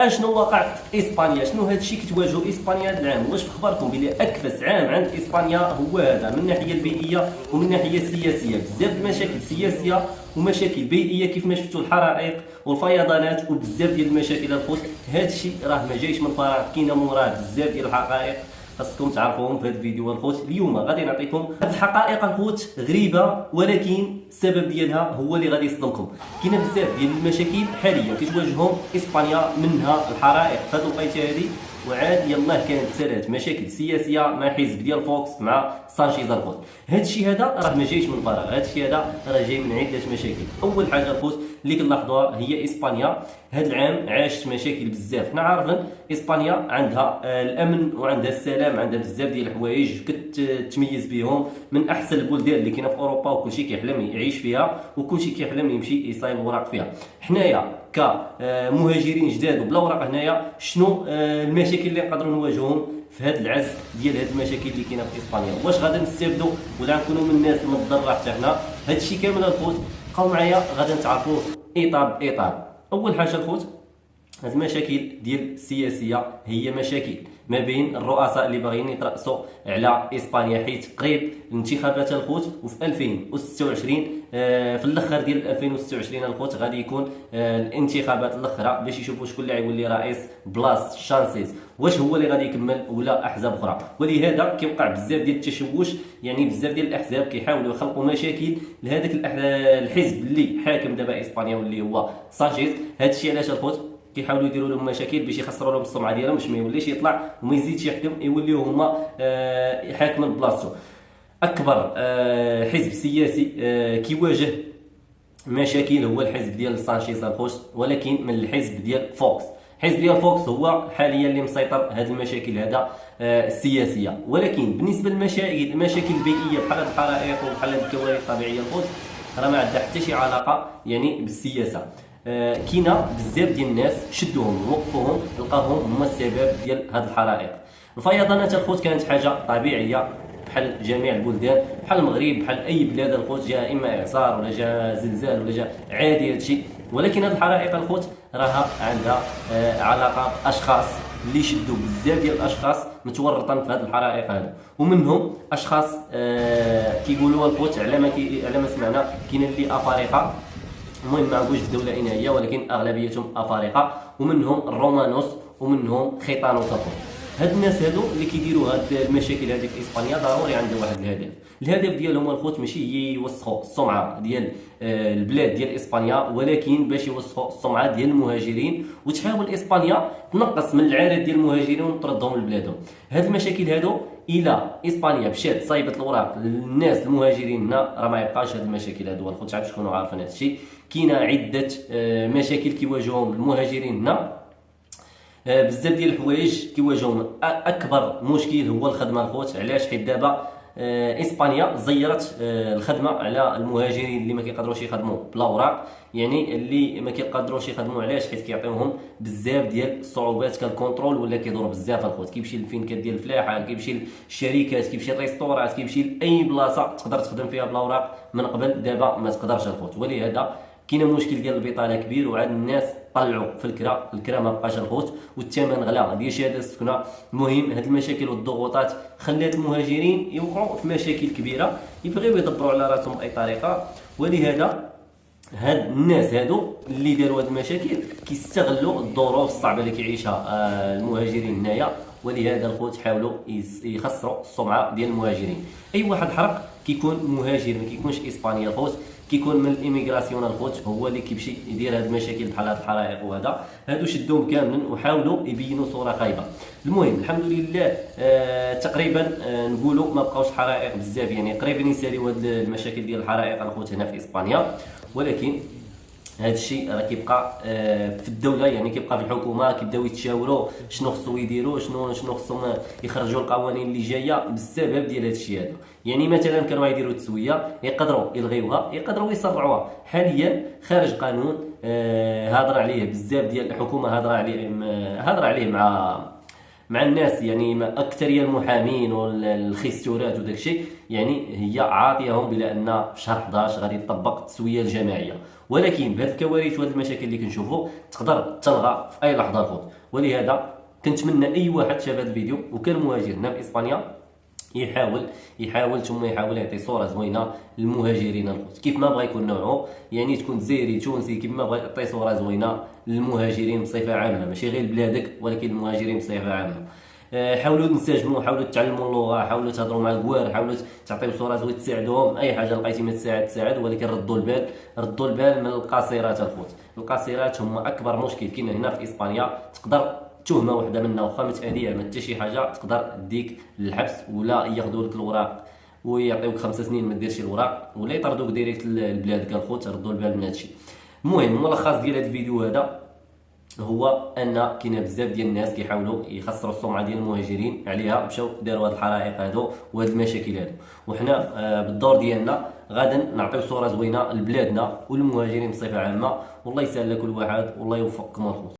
اشنو واقع في اسبانيا؟ شنو هذا الشيء كتواجهوا اسبانيا هذا العام؟ واش في خبركم بلي اكفس عام عند اسبانيا هو هذا، من الناحيه البيئيه ومن الناحيه السياسيه؟ بزاف المشاكل سياسيه ومشاكل بيئيه كيف ما شفتوا الحرائق والفيضانات وبزاف ديال المشاكل الخوت. هذا الشيء راه ما جايش من فراغ، كاينه موراه بزاف ديال الحقائق خاصكم تعرفوهم في هذا الفيديو الخوت. اليوم غادي نعطيكم هذه الحقائق الخوت غريبه، ولكن السبب ديالها هو اللي غادي يصدمكم. كاينه بزاف ديال المشاكل حاليا كتواجههم اسبانيا، منها الحرائق في هذه الوقيته هذه، وعاد يلاه كانت سالات مشاكل سياسيه مع حزب ديال فوكس مع سانشيز الخوت. هذا الشيء هذا راه ما جايش من فراغ، هذا الشيء هذا راه جاي من عده مشاكل. اول حاجه الخوت اللي كنلاحظوها هي اسبانيا هذا العام عاشت مشاكل بزاف. حنا عارفين اسبانيا عندها الامن وعندها السلام، عندها بزاف ديال الحوايج كتميز بهم، من احسن البلدان اللي كاينه في اوروبا، وكلشي كيحلم يعيش فيها وكلشي كيحلم يمشي يصايب الوراق فيها. حنايا كمهاجرين جداد وبلا وراق هنايا شنو المشاكل اللي نقدروا نواجههم في هذا العز ديال هذه المشاكل اللي كاينه في اسبانيا؟ واش غادي نستافدوا ولا نكونوا من الناس المضره حتى حنا؟ هذا الشيء كامل الخوت بقاو معايا غادي نتعرفوه ايطاب بايطاب. اول حاجه الخوت هذه المشاكل ديال السياسيه هي مشاكل ما بين الرؤساء اللي باغيين يترأسوا على اسبانيا، حيت قريب الانتخابات الخوت، وفي 2026 في الاخر ديال 2026 الخوت غادي يكون الانتخابات الاخرى باش يشوفوا شكون اللي غيولي رئيس بلاص شانسيز، واش هو اللي غادي يكمل ولا احزاب اخرى. ولهذا كيوقع بزاف ديال التشوش، يعني بزاف ديال الاحزاب كيحاولوا يخلقوا مشاكل لهذاك الحزب اللي حاكم دابا اسبانيا واللي هو سانشيز. هذا الشيء علاش الخوت كيحاولوا يديروا لهم مشاكل باش يخسروا لهم السمعه ديالهم، باش ما يوليش يطلع وما يزيدش يحكم، يوليو هما حاكمين بلاصتو. اكبر حزب سياسي كيواجه مشاكل هو الحزب ديال سانشيز الخوت، ولكن من الحزب ديال فوكس. الحزب ديال فوكس هو حاليا اللي مسيطر هذه المشاكل هذا السياسيه. ولكن بالنسبه للمشاكل البيئيه بحال الحرائق وبحال الكوارث الطبيعيه الخوت راه ما عندها حتى شي علاقه يعني بالسياسه. كاينه بزاف ديال الناس شدوهم وقفوهم لقاهم هما السبب ديال هذه الحرائق. الفيضانات الخوت كانت حاجه طبيعيه بحال جميع البلدان، بحال المغرب بحال اي بلاد الخوت، جاء اما اعصار ولا جاء زلزال ولا جاء عادي هادشي. ولكن هذه الحرائق الخوت راها عندها علاقه باشخاص اللي شدوا بزاف ديال الاشخاص متورطين في هذه الحرائق هذا، ومنهم اشخاص كيقولوا الخوت على ما سمعنا كاين اللي افارقه، المهم ما نقولش الدوله اين هي، ولكن اغلبيتهم افارقه، ومنهم الرومانوس ومنهم خيطانوس. هاد الناس هادو اللي كيديروا هاد المشاكل هذه في اسبانيا ضروري عندهم واحد الهدف ديالهم الخوت ماشي هي يوسخوا السمعه ديال البلاد ديال اسبانيا، ولكن باش يوسخوا السمعه ديال المهاجرين، وتحاول اسبانيا تنقص من العدد ديال المهاجرين وتردهم لبلادهم. هاد المشاكل هادو الى اسبانيا مشات صايبت الاوراق للناس المهاجرين هنا راه ما يبقاش هاد المشاكل هادو الخوت. عاد تكونوا عارفين هاد الشيء. كاينه عده مشاكل كيواجههم المهاجرين هنا، بزاف ديال الحوايج كيواجههم. اكبر مشكل هو الخدمه الخوت. علاش؟ حيت دابا اسبانيا زيرت الخدمه على المهاجرين اللي ما كيقدروش يخدموا بلا اوراق، يعني اللي ما كيقدروش يخدموا. علاش؟ حيت كيعطيوهم بزاف ديال الصعوبات كالكونترول، ولا كيدور بزاف الخوت. كيمشي للفينكات ديال الفلاحه، كيمشي للشركات، كيمشي للريستورات، كيمشي لاي بلاصه تقدر تخدم فيها بلا اوراق. من قبل دابا ما تقدرش الخوت، ولهذا كاين مشكل ديال البطاله كبير، وعاد الناس طلعوا في الكرا ما بقاش الخوت، والثمن غلا ديال شهاده السكنه. المهم هاد المشاكل والضغوطات خلات المهاجرين يوقعوا في مشاكل كبيره، يبغيو يدبروا على راسهم باي طريقه. ولهذا هاد الناس هادو اللي داروا هاد المشاكل كيستغلوا الظروف الصعبه اللي كيعيشها المهاجرين هنايا، ولهذا الخوت حاولوا يخسروا السمعه ديال المهاجرين. اي واحد حرق كيكون مهاجر ما كيكونش اسباني الخوت، كيكون من الاميغراسيون الخوت، هو اللي كيمشي يدير هاد المشاكل بحال هاد الحرائق وهذا. هادو شدوهم كاملين وحاولوا يبينوا صوره خايبه. المهم الحمد لله تقريبا نقولوا ما بقاوش حرائق بزاف، يعني قريبين يساليو هاد المشاكل ديال الحرائق الخوت هنا في اسبانيا. ولكن هذا الشيء راه كيبقى في الدوله، يعني كيبقى في الحكومه، كيبداو يتشاوروا شنو خصو يديروا، شنو خصهم يخرجوا القوانين اللي جايه بسبب ديال هذا الشيء هذا. يعني مثلا كانوا يديروا التسويه يقدروا يلغيوها، يقدروا يسرعوها. حاليا خارج قانون هضر عليه بزاف ديال الحكومه، هضر عليه مع الناس، يعني اكثريه المحامين والخيستورات وداك الشيء، يعني هي عاطيهم بلا ان في شهر 11 غادي تطبق التسويه الجماعيه. ولكن بهذه الكوارث وهذه المشاكل اللي كنشوفوا تقدر تلغى في اي لحظه الخوت. ولهذا كنتمنى اي واحد شاف هذا الفيديو وكان مهاجر هنا في اسبانيا يحاول يعطي صوره زوينه للمهاجرين الخوت، كيف ما بغى يكون نوعه، يعني تكون جزائري تونسي، كيف ما بغى يعطي صوره زوينه للمهاجرين بصفه عامه، ماشي غير بلادك ولكن المهاجرين بصفه عامه. حاولوا تنسجموا، حاولوا تعلموا اللغه، حاولوا تهضروا مع الكوار، حاولوا تعطيو صوره زوينه تساعدوهم، اي حاجه لقيتي ما تساعد، ولكن ردوا البال من القاصرات الخوت. القاصرات هما اكبر مشكل كاين هنا في اسبانيا. تقدر تهمه وحده منا واخا ما تاديه ما حتى شي حاجه تقدر تديك للحبس، ولا ياخذوا لك الوراق ويعطيوك 5 سنين ما ديرش الوراق، ولا يطردوك ديريكت لبلادك الخوت. ردوا البال من هادشي. المهم الملخص ديال هذا الفيديو هذا هو ان كاين بزاف ديال الناس كيحاولوا يخسروا السمعه ديال المهاجرين عليها، مشاو داروا هاد الحرائق هادو وهاد المشاكل هادو. وحنا بالدور ديالنا غادا نعطيو صوره زوينه لبلادنا والمهاجرين بصفه عامه. والله يسهل لكل واحد، والله يوفقكم الخوت.